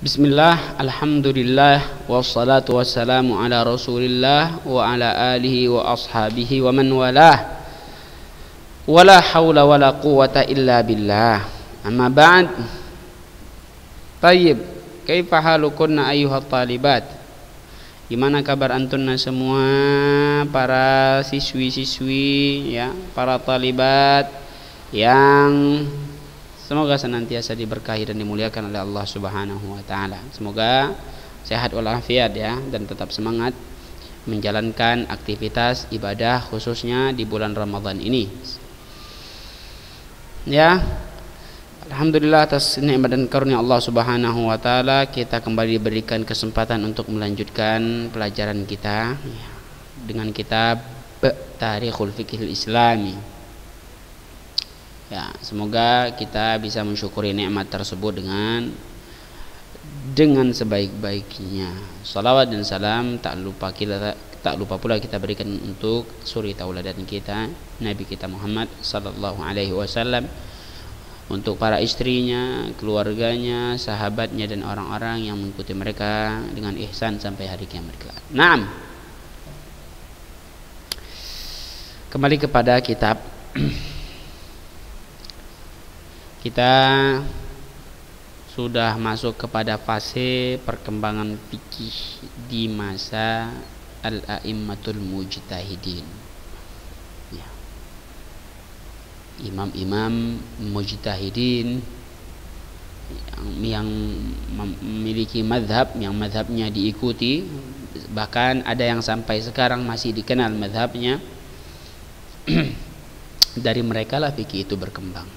Bismillah, alhamdulillah, wassalatu wassalamu ala rasulillah wa ala alihi wa ashabihi wa man walah. Wala hawla wala quwata illa billah. Amma ba'd. Tayyib, kaifa halukunna ayyuhat talibat? Gimana kabar antunna semua para siswi-siswi ya, para talibat yang semoga senantiasa diberkahi dan dimuliakan oleh Allah Subhanahu wa taala. Semoga sehat walafiat ya, dan tetap semangat menjalankan aktivitas ibadah khususnya di bulan Ramadan ini. Ya. Alhamdulillah atas nikmat dan karunia Allah Subhanahu wa taala, kita kembali diberikan kesempatan untuk melanjutkan pelajaran kita dengan kitab Tarikhul Fiqhil Islami. Ya, semoga kita bisa mensyukuri nikmat tersebut dengan sebaik-baiknya. Salawat dan salam tak lupa pula kita berikan untuk suri tauladan kita, Nabi kita Muhammad sallallahu alaihi wasallam, untuk para istrinya, keluarganya, sahabatnya dan orang-orang yang mengikuti mereka dengan ihsan sampai hari kiamat kelak. Naam. Kembali kepada kitab. Kita sudah masuk kepada fase perkembangan fikih di masa al-a'immatul mujtahidin. Ya. Imam-imam mujtahidin yang memiliki madhab, yang madhabnya diikuti, bahkan ada yang sampai sekarang masih dikenal madhabnya. Dari mereka lah fikih itu berkembang.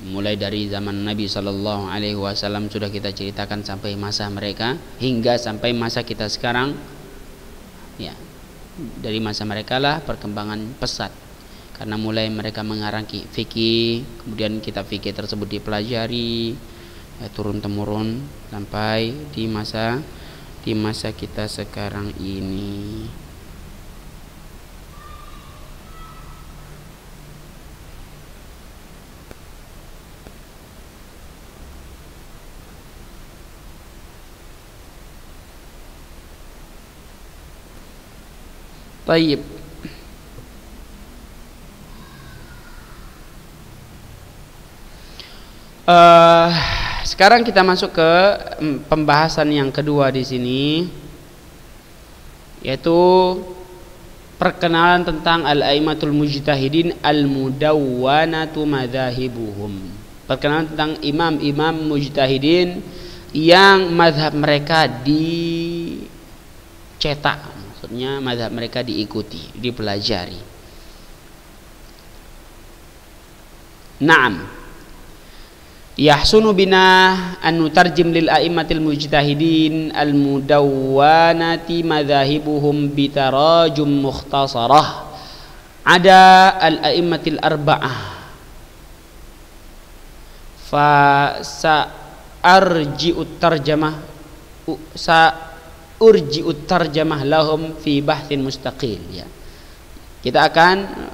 Mulai dari zaman Nabi Sallallahu Alaihi Wasallam sudah kita ceritakan sampai masa mereka hingga sampai masa kita sekarang. Ya, dari masa mereka lah perkembangan pesat, karena mulai mereka mengarang fikih, kemudian kitab fikih tersebut dipelajari ya, turun temurun sampai di masa kita sekarang ini. Tayyib. Sekarang kita masuk ke pembahasan yang kedua di sini, yaitu perkenalan tentang al-a'immatul mujtahidin al-mudawwanatu madzahibuhum. Perkenalan tentang imam-imam mujtahidin yang mazhab mereka dicetak. Maksudnya mazhab mereka diikuti, dipelajari. Naam. Yahsunu bina an nutarjim lil a'immatil mujtahidin al mudawwanati madzahibuhum bitarajum mukhtasarah ada al a'immatil arba'ah. Fa sa'arji'ut tarjamah lahum fi bahthin mustaqil ya. Kita akan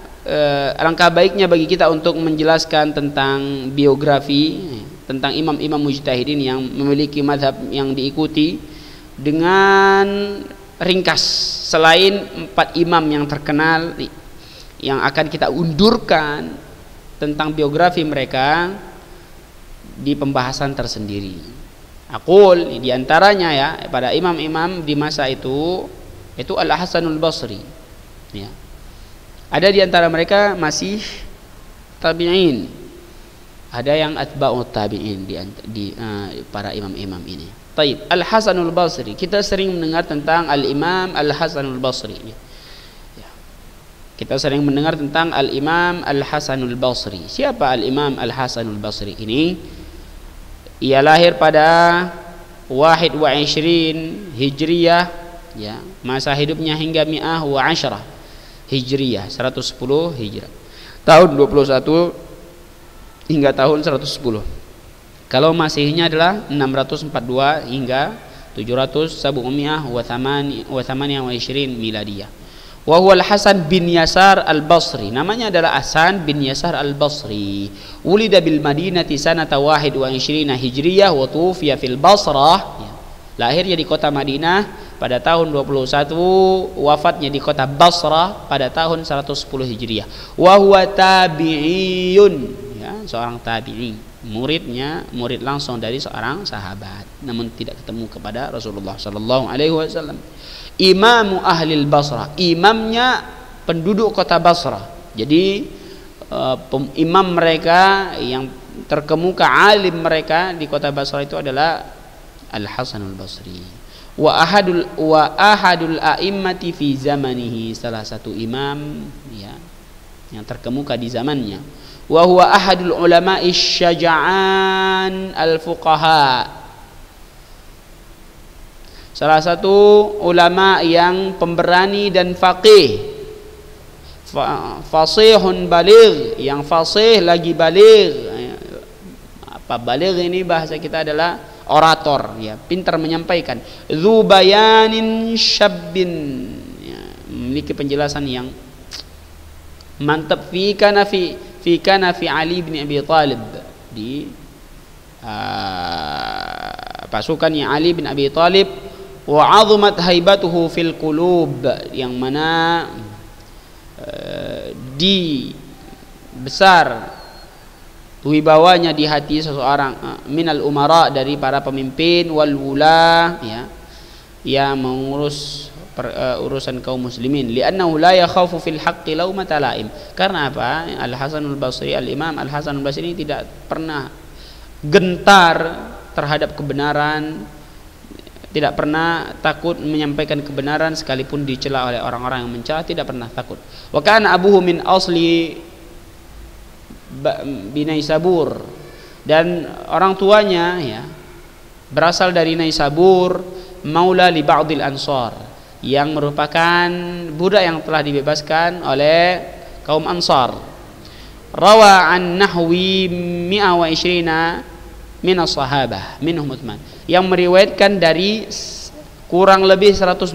alangkah baiknya bagi kita untuk menjelaskan tentang biografi tentang imam-imam mujtahidin yang memiliki mazhab yang diikuti dengan ringkas, selain 4 imam yang terkenal yang akan kita undurkan tentang biografi mereka di pembahasan tersendiri. Aqul di antaranya ya, pada imam-imam di masa itu Al-Hasanul Basri ya. Ada di antara mereka masih tabi'in, ada yang atba'ut tabi'in di para imam-imam ini. Taib, Al-Hasanul Basri, kita sering mendengar tentang Al-Imam Al-Hasanul Basri ya. Kita sering mendengar tentang Al-Imam Al-Hasanul Basri. Siapa Al-Imam Al-Hasanul Basri ini? Ia lahir pada 21 Hijriyah ya, masa hidupnya hingga 110 Hijriyah, 110 Hijrah. Tahun 21 hingga tahun 110. Kalau Masihnya adalah 642 hingga 700 wa 28 miladiyah. Wa huwa Al-Hasan bin Yasar Al-Basri. Namanya adalah Hasan bin Yasar Al-Basri. Wulida bil Madinati sanata 21 Hijriyah wa tuwfiya fil Basrah. Ya. Lahirnya di kota Madinah pada tahun 21, wafatnya di kota Basrah pada tahun 110 Hijriyah. Wa huwa tabi'iyun, ya, seorang tabi'i. Murid langsung dari seorang sahabat, namun tidak ketemu kepada Rasulullah sallallahu alaihi wasallam. Imamu ahlil Basrah, imamnya penduduk kota Basrah. Jadi imam mereka yang terkemuka, alim mereka di kota Basrah itu adalah Al-Hasan Al-Basri. Wa ahadul a'immati fi zamanihi, salah satu imam ya yang terkemuka di zamannya. Wa huwa ahadul ulama'i syaja'an al-fuqaha, salah satu ulama yang pemberani dan faqih, fasihun baligh, yang fasih lagi baligh. Apa baligh ini bahasa kita adalah orator, ya, pintar menyampaikan. Dzu bayanin syabbin, ya, memiliki penjelasan yang mantap. Fi kana fi Ali bin Abi Thalib, di pasukannya Ali bin Abi Thalib. Wa 'azumat haibatuhu fil qulub, yang mana di besar wibawanya di hati seseorang, minal umara, dari para pemimpin, wal wula, ya, yang mengurus urusan kaum muslimin. Li'annahu la yakhafu fil haqqi laumata laim. Karena apa? Al-Hasan Al-Basri, Al-Imam Al-Hasan Al-Basri ini tidak pernah gentar terhadap kebenaran, tidak pernah takut menyampaikan kebenaran sekalipun dicela oleh orang-orang yang mencela, tidak pernah takut. Wa kana abuhu min asli Binaisabur, dan orang tuanya ya berasal dari Naisabur, maula li ba'dil ansar, yang merupakan budak yang telah dibebaskan oleh kaum Ansar. Rawa an nahwi 120 min as-sahabah minhum Utsman, yang meriwayatkan dari kurang lebih 120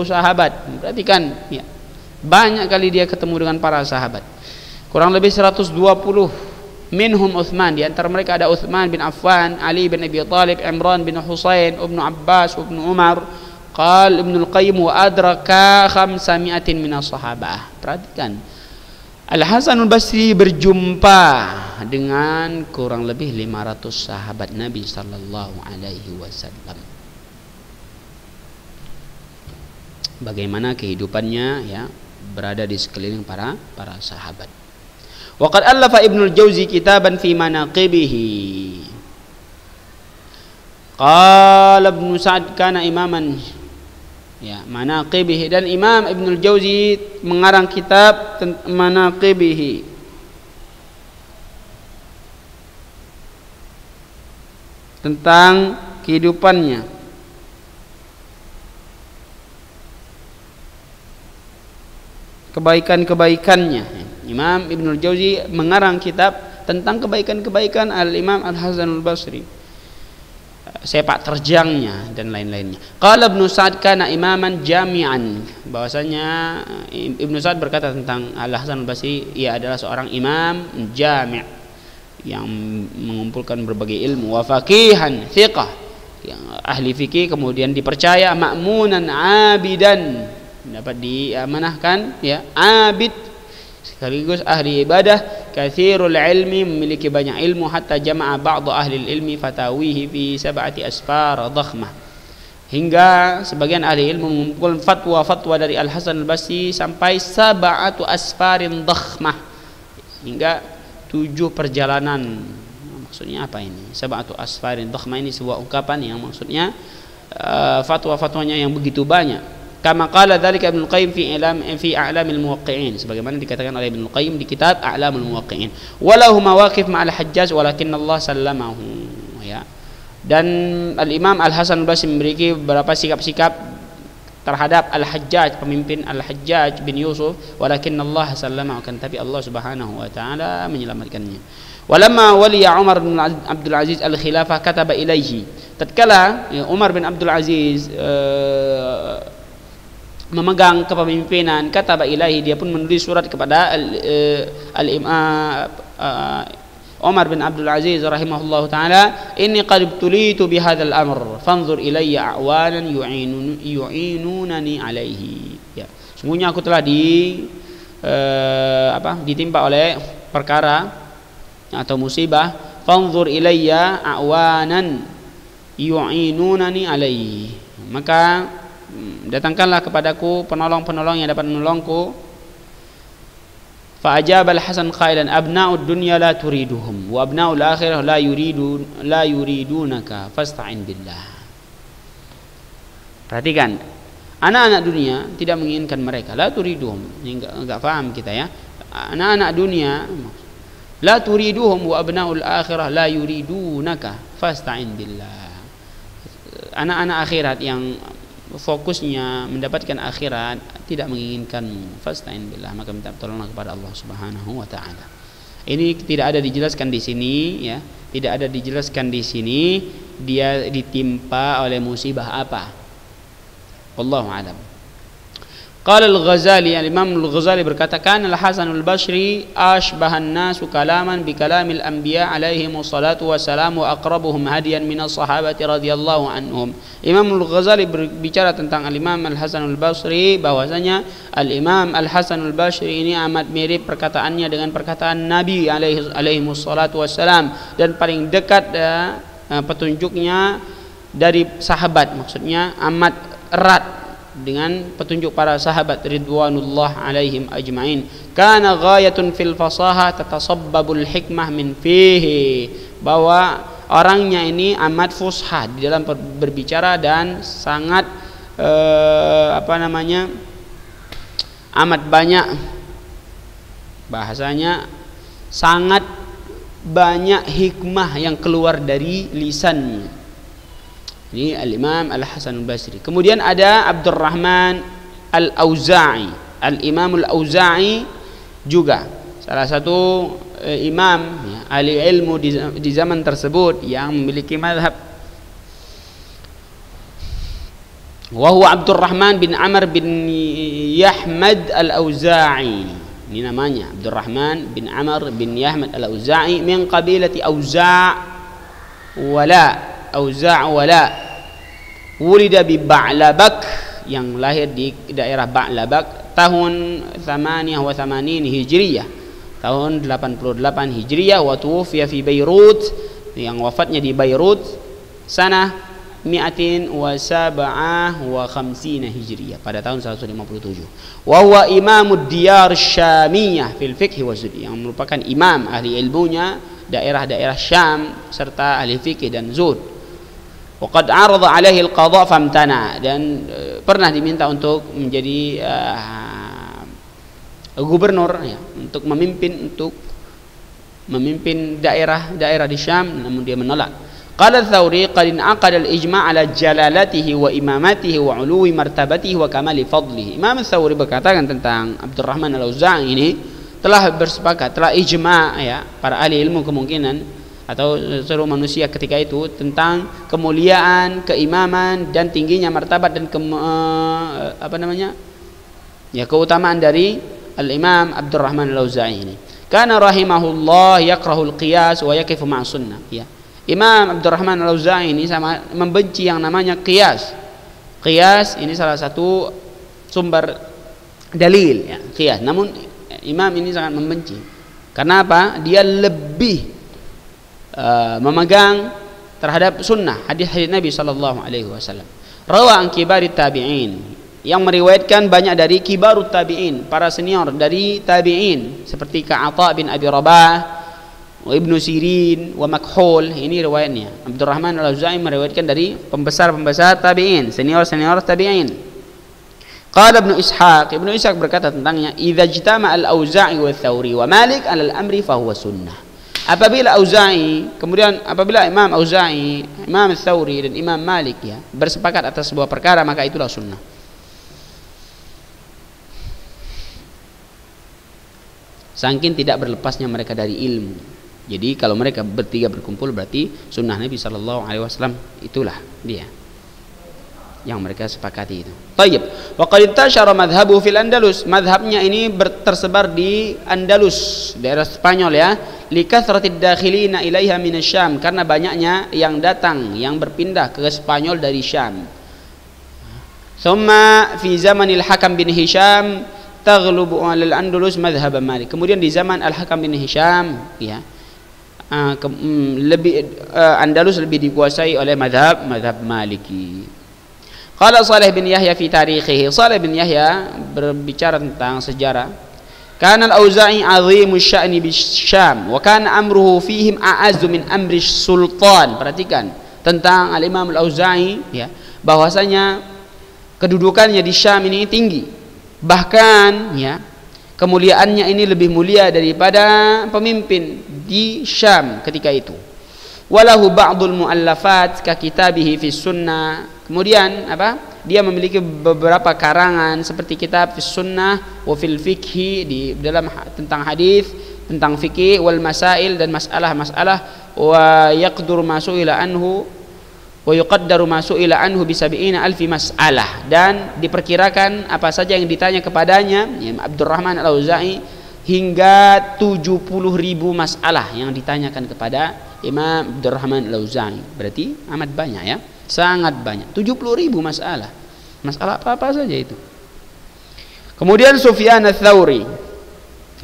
sahabat. Perhatikan ya, banyak kali dia ketemu dengan para sahabat. Kurang lebih 120. Minhum Utsman, di antara mereka ada Utsman bin Affan, Ali bin Abi Thalib, Imran bin Husain, Ibnu Abbas, Ibnu Umar. Qal Ibnu Al-Qayyim wa adraka 500 min as-sahabah. Perhatikan, Al-Hasan Al-Basri berjumpa dengan kurang lebih 500 sahabat Nabi sallallahu alaihi wasallam. Bagaimana kehidupannya ya berada di sekeliling para sahabat. Wa qad allafa Ibnu Al-Jauzi kitaban fi manaqibihi. Qala Ibnu Sa'd kana imaman, ya, manaqibihi, dan Imam Ibnu Al-Jauzi mengarang kitab manaqibihi, tentang kehidupannya. Kebaikan-kebaikannya. Imam Ibnu Al-Jauzi mengarang kitab tentang kebaikan-kebaikan Al-Imam Al-Hasan Al-Basri, sepak terjangnya dan lain-lainnya. Qala Ibnu Sa'd kana imaman jami'an, bahwasanya Ibnu Sa'd berkata tentang Al-Hasan Al-Basri, ia adalah seorang imam jami', yang mengumpulkan berbagai ilmu. Wa faqihan thiqah, yang ahli fikih kemudian dipercaya. Ma'munan abidan, dapat diamanahkan ya, abid sekaligus ahli ibadah. Katsirul ilmi, memiliki banyak ilmu. Hatta jama'a ba'd ahli ilmi fatawihi fi 7 asfar dhakhmah, hingga sebagian ahli ilmu mengumpulkan fatwa-fatwa dari Al-Hasan Al-Basri sampai 7 asfarin dhakhmah, hingga 7 perjalanan. Maksudnya apa ini? 7 asfarin dhakhmah ini sebuah ungkapan yang maksudnya fatwa-fatwanya yang begitu banyak. Kama qala dzalika Ibnu Qayyim fi A'lamil Muwaqqi'in, sebagaimana dikatakan oleh Ibnu Qayyim di kitab A'lamul Muwaqqi'in. Walahu mawaqif ma'al Hajjaj walakinna Allah sallamahu, ya. Dan Al-Imam Al-Hasan Al-Basri memiliki beberapa sikap-sikap terhadap Al-Hajjaj, pemimpin Al-Hajjaj bin Yusuf, walakinna Allah sallamahu, kan tapi Allah Subhanahu wa taala menyelamatkannya. Walamma waliya Umar bin Abdul Aziz al-khilafah kataba ilaihi, tatkala Umar bin Abdul Aziz memegang kepemimpinan, kataba ilahi, dia pun menulis surat kepada Umar bin Abdul Aziz rahimahullahu taala, inni qad ibtulitu bihadzal amr fanzur ilayya a'wanan yu'inunani alaihi. Ya, sungguhnya aku telah ditimpa oleh perkara atau musibah, fanzur ilayya a'wanan yu'inunani alaihi, maka datangkanlah kepadaku penolong-penolong yang dapat menolongku. Fa ajaba al-Hasan qailan abna'ud dunya la turiduhum wa abna'ul akhirah la yuridunaka fasta'in billah. Perhatikan, anak-anak dunia tidak menginginkan mereka, la turiduhum. Ini enggak paham kita ya. Anak-anak dunia la turiduhum wa abna'ul akhirah la yuridunaka fasta'in billah. Anak-anak akhirat yang fokusnya mendapatkan akhirat tidak menginginkanmu, fasta'in billah, maka minta pertolongan kepada Allah Subhanahu wa taala. Ini tidak ada dijelaskan di sini ya, tidak ada dijelaskan di sini dia ditimpa oleh musibah apa. Wallahu a'lam. Qala al-Ghazali, al-Imam al-Ghazali berkata, kana al-Hasan al-Basri ashbahan nasu kalaman bi kalamil anbiya alaihi wassalatu wassalam wa aqrabuhum hadiyan min as-sahabati radhiyallahu anhum. Imam al-Ghazali berbicara tentang al-Imam al-Hasan al-Basri bahwasanya al-Imam al-Hasan al-Basri ini amat mirip perkataannya dengan perkataan Nabi alaihi wassalatu wassalam, dan paling dekat petunjuknya dari sahabat, maksudnya amat erat dengan petunjuk para sahabat ridwanullah alaihim ajma'in. Kana ghayatun fil fasaha tatasabbabul hikmah min fihi, bahwa orangnya ini amat fusha di dalam berbicara dan sangat amat banyak bahasanya, sangat banyak hikmah yang keluar dari lisannya. Ini al-Imam al-Hasan al-Basri. Kemudian ada Abdurrahman al-Auza'i. Al-Imam al-Auza'i juga salah satu imam ya, ahli ilmu di zaman tersebut yang memiliki mazhab. Wa huwa Abdurrahman bin Amr bin Yahmad al-Auza'i. Ini namanya Abdurrahman bin Amr bin Yahmad al-Auza'i min qabilati Auza' wala wulida bi Ba'labak, yang lahir di daerah Ba'labak tahun 88 Hijriyah, tahun 88 Hijriyah, wa tuwfiya fi Beirut, yang wafatnya di Beirut sanah 157 Hijriyah, pada tahun 157. Wa huwa imamud diyar syamiyah fil fiqh wa zuhd, yang merupakan imam ahli ilmunya daerah-daerah Syam serta ahli fikih dan zuhd. Waqad arada alaihi al-qadha famtana, dan pernah diminta untuk menjadi gubernur ya, untuk memimpin daerah di Syam, namun dia menolak. Qala Thawri qad inaqada al-ijma' ala jalalatihi wa imamatihi wa uluwi martabatihi wa kamali fadlihi. Imam Thawri berkatakan tentang Abdurrahman al-Auza'i ini telah bersepakat, telah ijma' ya, para ahli ilmu kemungkinan atau seluruh manusia ketika itu tentang kemuliaan, keimaman dan tingginya martabat dan keutamaan dari al-Imam Abdurrahman al-Auza'i ini. Kana rahimahullah yakrahul qiyas wa yakifu ma'as sunnah ya. Imam Abdurrahman al-Auza'i ini sama membenci yang namanya qiyas. Qiyas ini salah satu sumber dalil ya, qiyas. Namun imam ini sangat membenci. Karena apa? Dia lebih memegang terhadap sunnah, hadis-hadis Nabi sallallahu alaihi wasallam. Rawa an kibarit tabi'in, yang meriwayatkan banyak dari kibarut tabi'in, para senior dari tabi'in seperti Ka'atha bin Abi Rabah, wa Ibnu Sirin, wa Makhul. Ini riwayatnya. Abdurrahman al-Auza'i meriwayatkan dari pembesar-pembesar tabi'in, senior-senior tabi'in. Qala Ibnu Ishaq berkata tentangnya, idza ijtama al-Auza'i wa Thawri wa Malik 'ala al-amri fa huwa sunnah. Apabila Imam Auza'i, Imam Thawri dan Imam Malik ya bersepakat atas sebuah perkara, maka itulah sunnah. Saking tidak berlepasnya mereka dari ilmu. Jadi kalau mereka bertiga berkumpul berarti sunnah Nabi sallallahu alaihi wasallam itulah dia. yang mereka sepakati itu. Tayyib. Wa qad intashara madhhabu fil Andalus. Madhabnya ini tersebar di Andalus, daerah Spanyol ya. Li kathratid dakhilina ilaiha minasyam, karena banyaknya yang datang, yang berpindah ke Spanyol dari Syam. Thumma fi zamanil Hakam bin Hisham taghlubu al-Andalus madhhab Malik. Kemudian di zaman Al-Hakam bin Hisham ya, Andalus lebih dikuasai oleh madhab Maliki. Qala Salih bin Yahya fi tarikhihi. Salih bin Yahya berbicara tentang sejarah. Kana al-Auza'i 'azimu sya'ni bisyam wa kana amruhu fihim a'azzu min amri sultan. Perhatikan tentang al-Imam al-Auza'i ya, bahwasanya kedudukannya di Syam ini tinggi. Bahkan ya, kemuliaannya ini lebih mulia daripada pemimpin di Syam ketika itu. Walahu ba'dul muallafat ka kitabihi fi sunnah. Kemudian apa? Dia memiliki beberapa karangan seperti kitab fi sunnah wa fil fiqhi, di dalam tentang hadis, tentang fikih, wal masail, dan masalah-masalah, wa yaqdur ma su'ila anhu wa yuqaddaru ma su'ila anhu bi 70,000 mas'alah, dan diperkirakan apa saja yang ditanya kepadanya ya, Abdurrahman al-Auza'i hingga 70.000 masalah yang ditanyakan kepada Imam Abdurrahman al-Auza'i. Berarti amat banyak ya, sangat banyak, 70.000 masalah. Masalah apa saja itu. Kemudian Sufyan ats-Tsauri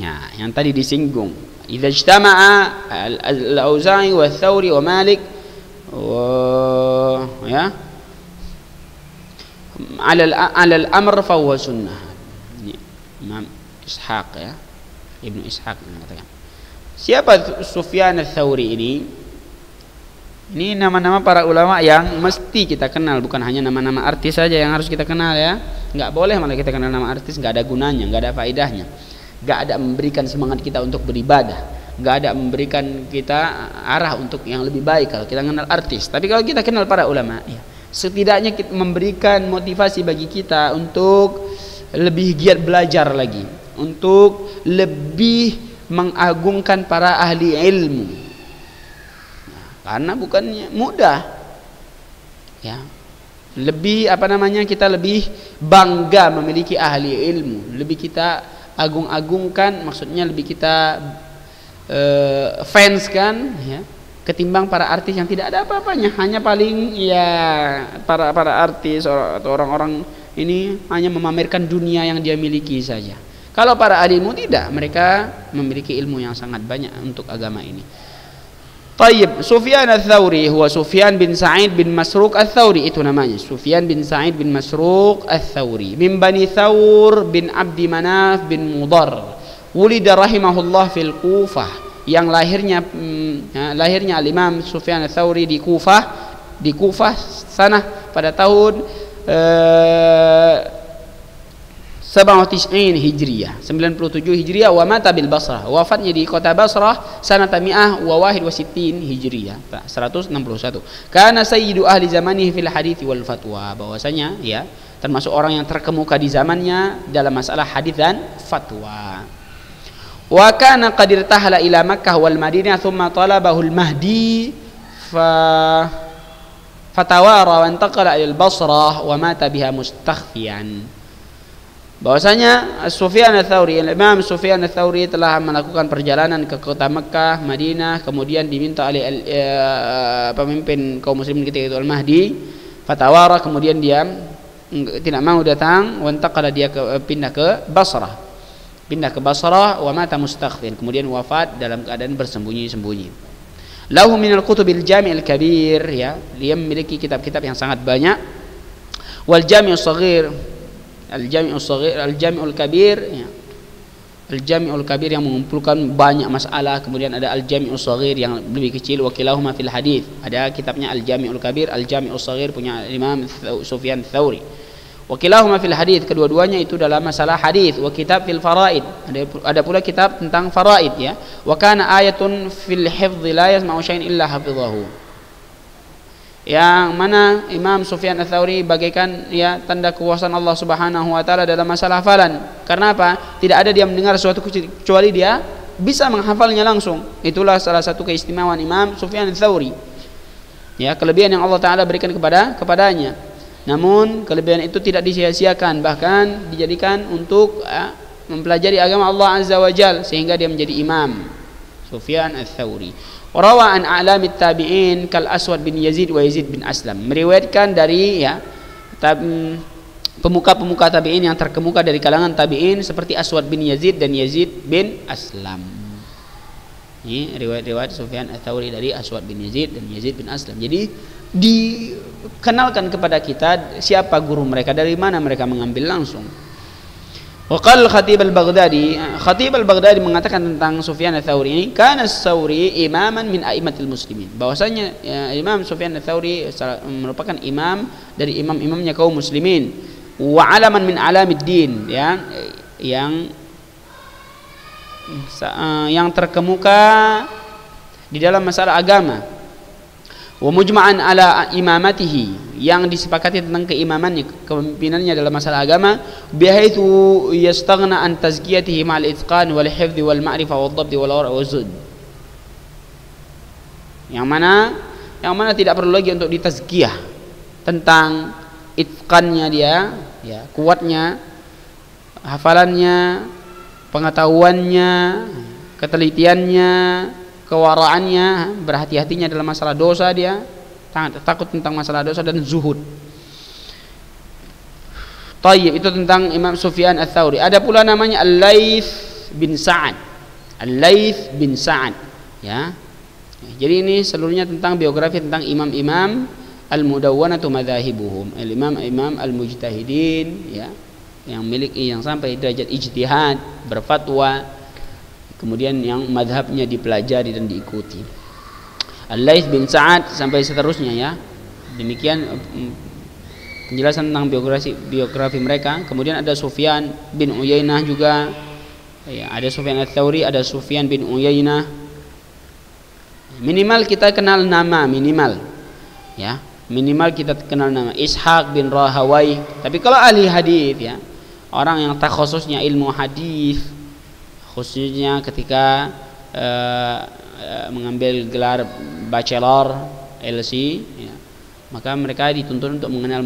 ya, yang tadi disinggung, idza ijtama'a al-Auza'i wa ats-Tsauri wa Malik ya alal amr fa huwa sunnah. Imam Ishaq ya, Ibnu Ishaq mengatakan. Siapa Sufyan ats-Tsauri ini? Ini nama-nama para ulama yang mesti kita kenal, bukan hanya nama-nama artis saja yang harus kita kenal ya. Enggak boleh malah kita kenal nama artis, enggak ada gunanya, enggak ada faedahnya. Enggak ada memberikan semangat kita untuk beribadah. Nggak ada memberikan kita arah untuk yang lebih baik kalau kita kenal artis. Tapi kalau kita kenal para ulama ya, setidaknya kita memberikan motivasi bagi kita untuk lebih giat belajar lagi, untuk lebih mengagungkan para ahli ilmu ya, karena bukannya mudah ya, lebih kita lebih bangga memiliki ahli ilmu, lebih kita agung-agungkan, maksudnya lebih kita fans kan ya, ketimbang para artis yang tidak ada apa-apanya, hanya paling ya para artis atau orang-orang ini hanya memamerkan dunia yang dia miliki saja. Kalau para ilmu tidak, mereka memiliki ilmu yang sangat banyak untuk agama ini. Tayyib, Sufyan ats-Tsauri huwa Sufyan bin Sa'id bin Masruq ats-Tsauri, itu namanya Sufyan bin Sa'id bin Masruq ats-Tsauri, min Bani Thawr bin Abdi Manaf bin Mudar. Wulida rahimahullah fil Kufah, yang lahirnya al-Imam Sufyan ats-Tsauri di Kufah sana pada tahun 97 Hijriyah, 97 Hijriyah, wa mata bil Basrah, wafatnya di kota Basrah sanata 161 Hijriyah, 161. Kana sayyidu ahli zamanihi fil hadits wal fatwa, bahwasanya ya termasuk orang yang terkemuka di zamannya dalam masalah hadis dan fatwa. Wa kana qad irtahala ila Makkah wal Madinah thumma talabahu al-Mahdi fatawara wa intaqala ila al-Basrah wa mata biha mustakhfiyan. Bahwasanya Sufyan ats-Tsauri, Imam Sufyan ats-Tsauri telah melakukan perjalanan ke kota Makkah, Madinah, kemudian diminta oleh pemimpin kaum muslimin ketika itu al-Mahdi, fatawara, kemudian dia tidak mau datang, wa intaqala, dia pindah ke Basrah. Wa mata mustakhfin, kemudian wafat dalam keadaan bersembunyi-sembunyi. Lahu minal kutubil jami'il kabir ya, dia memiliki kitab-kitab yang sangat banyak. Wal jami'us saghir, al-jami'ul kabir ya, al-jami'ul kabir yang mengumpulkan banyak masalah. Kemudian ada al-jami'us saghir yang lebih kecil, wa kilahuma fil hadits. Ada kitabnya al-jami'ul kabir, al-jami'us saghir punya Imam Sufyan ats-Tsauri. Wa kilahuma fil hadits, kedua-duanya itu dalam masalah hadis. Wa kitab fil faraid, ada pula kitab tentang faraid ya. Wa kana ayatun fil hifdz la yasma'u syai'an illa hafizahu, yang mana Imam Sufyan ats-Tsauri bagaikan ya tanda kekuasaan Allah Subhanahu wa taala dalam masalah hafalan. Karena apa? Tidak ada dia mendengar sesuatu kecuali dia bisa menghafalnya langsung. Itulah salah satu keistimewaan Imam Sufyan ats-Tsauri. Ya, kelebihan yang Allah taala berikan kepadanya. Namun kelebihan itu tidak disia-siakan, bahkan dijadikan untuk mempelajari agama Allah Azza wa Jal sehingga dia menjadi imam. Sufyan Ats-Tsauri. Rawa an a'lamit tabi'in kal Aswad bin Yazid wa Yazid bin Aslam. Meriwayatkan dari pemuka-pemuka tabi'in yang terkemuka dari kalangan tabi'in seperti Aswad bin Yazid dan Yazid bin Aslam. Ini riwayat-riwayat Sufyan Ats-Tsauri dari Aswad bin Yazid dan Yazid bin Aslam. Jadi dikenalkan kepada kita siapa guru mereka, dari mana mereka mengambil langsung. Waqal Khatib al-Baghdadi mengatakan tentang Sufyan Ats-Tsauri ini, kana Ats-Tsauri imaman min a'immatil muslimin. Bahwasanya Imam Sufyan Ats-Tsauri merupakan imam dari imam-imamnya kaum muslimin. Wa alaman min alamid din, yang terkemuka di dalam masalah agama. Wa mujma'an ala imamatihi, yang disepakati tentang keimamannya, kepemimpinannya dalam masalah agama, bihaitsu yastaghna an tazkiyatihi ma'al itqan wal hifdz wal ma'rifah wal dhabt wal wara' wal zuhd. Yang mana tidak perlu lagi untuk ditazkiyah tentang itqannya dia, kuatnya hafalannya, pengetahuannya, ketelitiannya, kewaraannya, berhati-hatinya dalam masalah dosa, dia takut tentang masalah dosa, dan zuhud. Tayyib, itu tentang Imam Sufyan Ats-Tsauri. Ada pula namanya Al-Laits bin Sa'ad. Al-Laits bin Sa'ad, ya. Jadi ini seluruhnya tentang biografi tentang imam-imam al-mudawwanatu madzahibuhum, al-imam al-mujtahidin, ya, yang sampai derajat ijtihad, berfatwa, kemudian yang madhabnya dipelajari dan diikuti. Al-Laits bin Sa'ad sampai seterusnya, ya. Demikian penjelasan tentang biografi mereka. Kemudian ada Sufyan bin Uyainah juga, ya, ada Sufyan Ats-Tsauri, ada Sufyan bin Uyainah. Minimal kita kenal nama, ya. Minimal kita kenal nama Ishaq bin Rahawai. Tapi kalau ahli hadis, ya, orang yang takhususnya ilmu hadis, khususnya ketika mengambil gelar bachelor, LC, ya, maka mereka dituntut untuk mengenal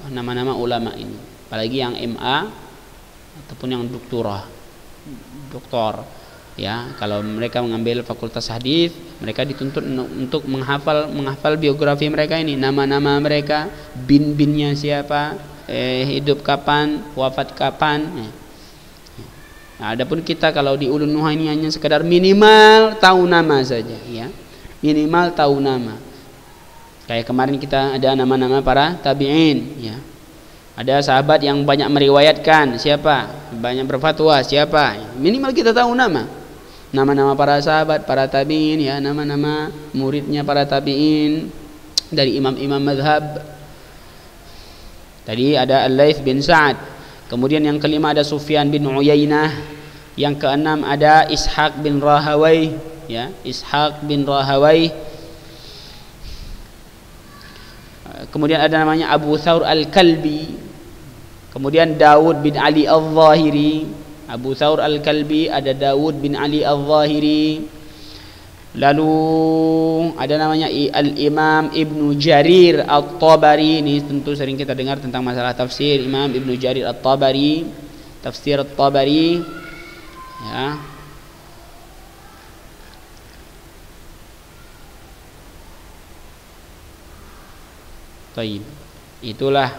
nama-nama ulama ini, apalagi yang MA ataupun yang doktor, ya. Kalau mereka mengambil fakultas hadis, mereka dituntut untuk menghafal biografi mereka ini, nama-nama mereka, bin-binnya siapa, hidup kapan, wafat kapan, ya. Nah, adapun kita kalau di Ulun Nuha ini hanya sekedar minimal tahu nama saja, ya. Minimal tahu nama. Kayak kemarin kita ada nama-nama para tabi'in, ya. Ada sahabat yang banyak meriwayatkan, siapa? Banyak berfatwa, siapa? Minimal kita tahu nama-nama para sahabat, para tabi'in, ya, nama-nama muridnya para tabi'in dari imam-imam mazhab. Tadi ada Al-Laits bin Sa'ad. Kemudian yang kelima ada Sufyan bin Uyainah. Yang keenam ada Ishaq bin Rahawai, ya, Ishaq bin Rahawai. Kemudian ada namanya Abu Thawr Al-Kalbi. Kemudian Dawud bin Ali Al-Zahiri. Abu Thawr Al-Kalbi, ada Dawud bin Ali Al-Zahiri. Lalu ada namanya Al-Imam Ibnu Jarir At-Tabari. Ini tentu sering kita dengar tentang masalah tafsir. Imam Ibnu Jarir At-Tabari, tafsir At-Tabari, ya. Baik. Itulah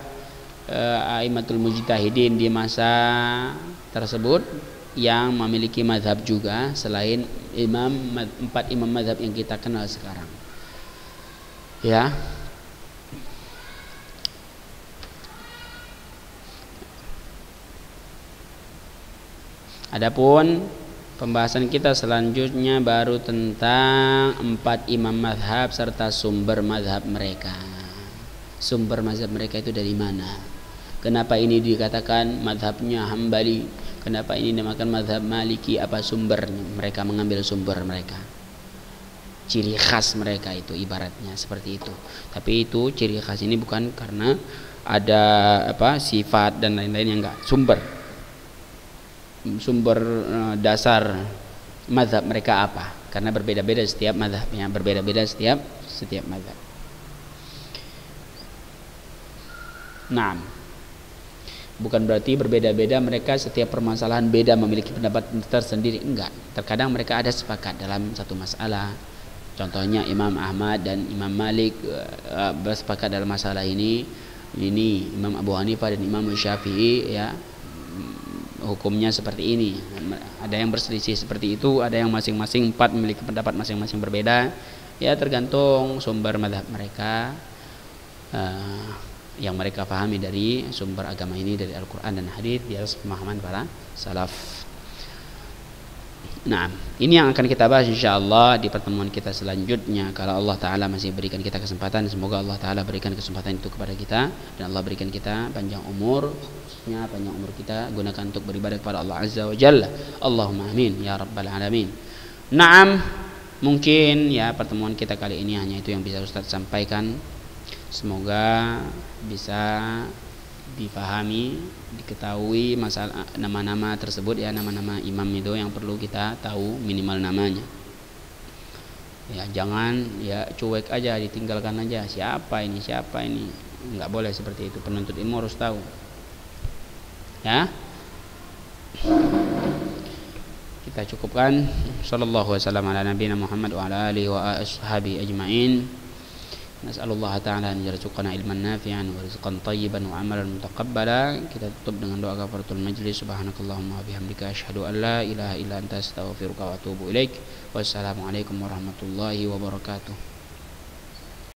a'immatul mujtahidin di masa tersebut yang memiliki mazhab juga selain empat imam mazhab yang kita kenal sekarang, ya. Adapun pembahasan kita selanjutnya baru tentang empat imam mazhab serta sumber mazhab mereka. Sumber mazhab mereka itu dari mana? Kenapa ini dikatakan mazhabnya Hambali? Kenapa ini dinamakan mazhab Maliki? Apa sumbernya? Mereka mengambil sumber mereka, ciri khas mereka itu, ibaratnya seperti itu. Tapi itu ciri khas ini bukan karena ada sifat dan lain-lain, yang enggak. Sumber dasar mazhab mereka apa? Karena berbeda-beda setiap mazhabnya, berbeda-beda setiap mazhab. Nah, bukan berarti berbeda-beda mereka setiap permasalahan beda memiliki pendapat tersendiri, enggak. Terkadang mereka ada sepakat dalam satu masalah. Contohnya Imam Ahmad dan Imam Malik bersepakat dalam masalah ini. Imam Abu Hanifah dan Imam Syafi'i ya hukumnya seperti ini. Ada yang berselisih seperti itu, ada yang masing-masing empat memiliki pendapat masing-masing berbeda. Ya tergantung sumber mazhab mereka yang mereka pahami dari sumber agama ini dari Al-Quran dan Hadis di atas pemahaman para salaf. Nah, ini yang akan kita bahas insyaallah di pertemuan kita selanjutnya kalau Allah Ta'ala masih berikan kita kesempatan. Semoga Allah Ta'ala berikan kesempatan itu kepada kita, dan Allah berikan kita panjang umur, khususnya panjang umur kita gunakan untuk beribadah kepada Allah Azza wa Jalla. Allahumma amin ya rabbal alamin. Naam, mungkin ya pertemuan kita kali ini hanya itu yang bisa Ustaz sampaikan. Semoga bisa dipahami, diketahui masalah nama-nama tersebut ya, nama-nama imam itu yang perlu kita tahu minimal namanya. Ya jangan ya cuek aja, ditinggalkan aja, siapa ini, nggak boleh seperti itu. Penuntut ilmu harus tahu. Ya, kita cukupkan. Sallallahu wasallam ala nabiyina Muhammad wa ala alihi wa ashabihi ajma'in. Nas'alullah ta'ala an yarzuqana ilman nafi'an wa rizqan tayyiban wa amalan mutaqabbala. Kita tutup dengan doa kafaratul majlis. Subhanakallahumma wa bihamdika asyhadu an la ilaha illa anta astaghfiruka wa atubu ilaik. Wassalamualaikum warahmatullahi wabarakatuh.